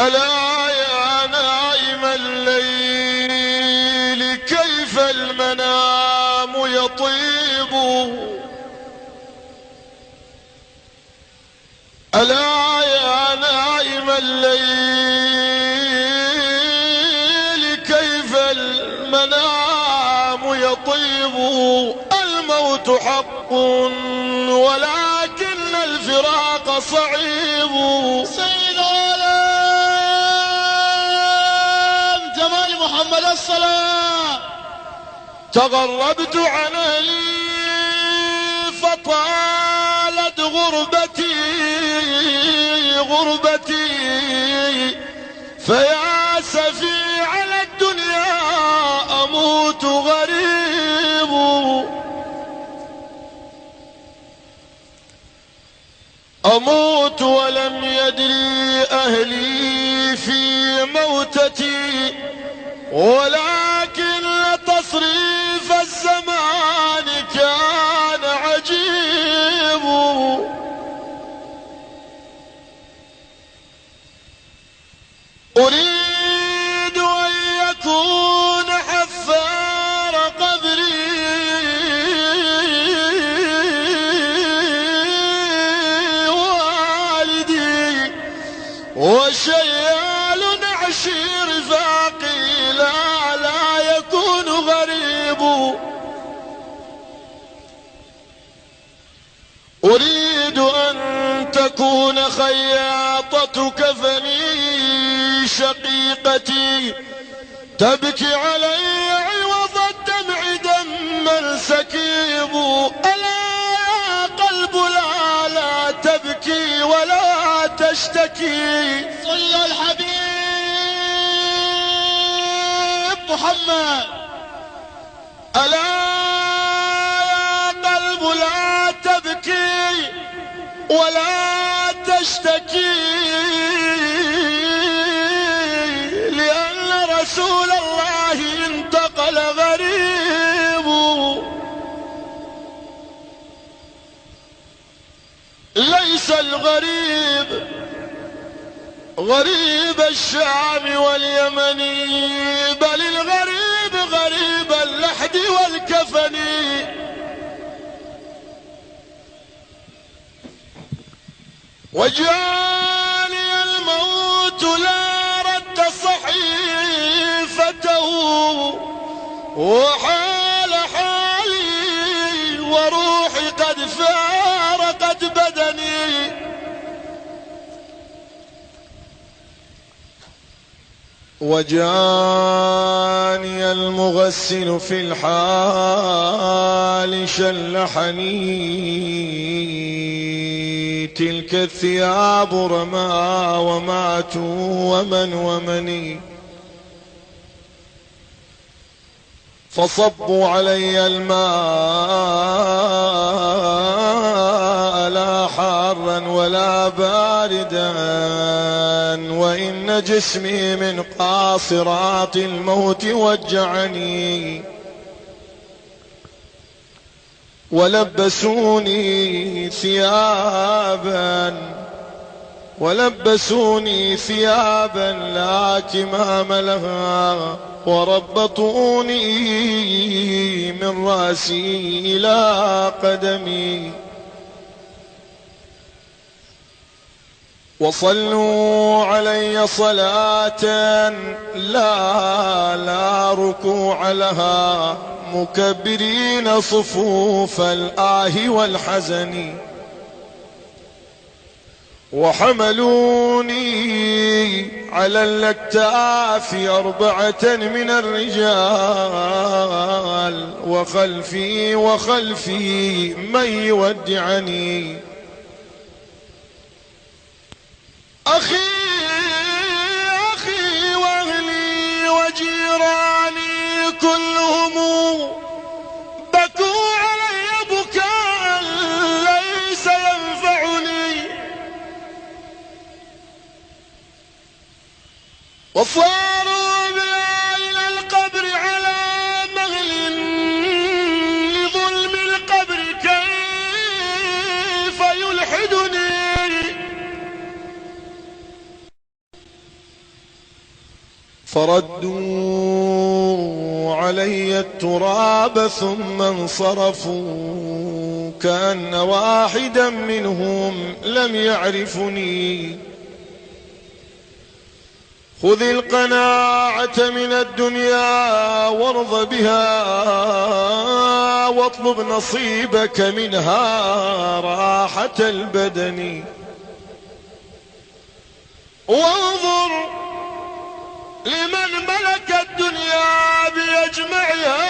ألا يا نائم الليل كيف المنام يطيب، ألا يا نائم الليل كيف المنام يطيب، الموت حق ولكن الفراق صعيب. سيد العالم جمال محمد الصلاة. تغربت عن أهلي فطالت غربتي فيا سفي على الدنيا أموت غريب. أموت ولم يدري أهلي في موتتي، ولكن تصريف الزمان كان عجيب. أريد أن يكون حفار قبري والدي وشيال نعشي رفاقي لا يكون غريب. أريد أن تكون خياطة كفني شقيقتي تبكي علي عوض الدمع دما سكيب. ألا يا قلب لا تبكي ولا تشتكي، صل الحبيب محمد. ألا يا قلب لا تبكي ولا تشتكي، لأن رسول الله انتقل غريب. ليس الغريب غريب الشام واليمن، بل الغريب غريب اللحد والكفن. وجاني الموت لا رد صحيفته، وحال حالي وروحي قد فارقت بدني. وجاني المغسل في الحال شلحني، تلك الثياب رمى وماتوا ومني، فصبوا علي الماء لا حارا ولا باردا، وإن جسمي من قاصرات الموت وجعني. ولبسوني ثيابا لا كمام لها، وربطوني من رأسي إلى قدمي. وصلوا علي صلاة لا ركوع لها، مكبرين صفوف الآه والحزن. وحملوني على الأكتاف 4 من الرجال، وخلفي من يودعني. أخي وأهلي وجيراني كلهم بكوا علي بكاء ليس ينفعني، وصاروا بي إلى القبر على مغل لظلم القبر كيف يلحدني. فردوا علي التراب ثم انصرفوا كأن واحدا منهم لم يعرفني. خذ القناعة من الدنيا وارض بها واطلب نصيبك منها راحة البدن. وانظر لمن ملك الدنيا بأجمعها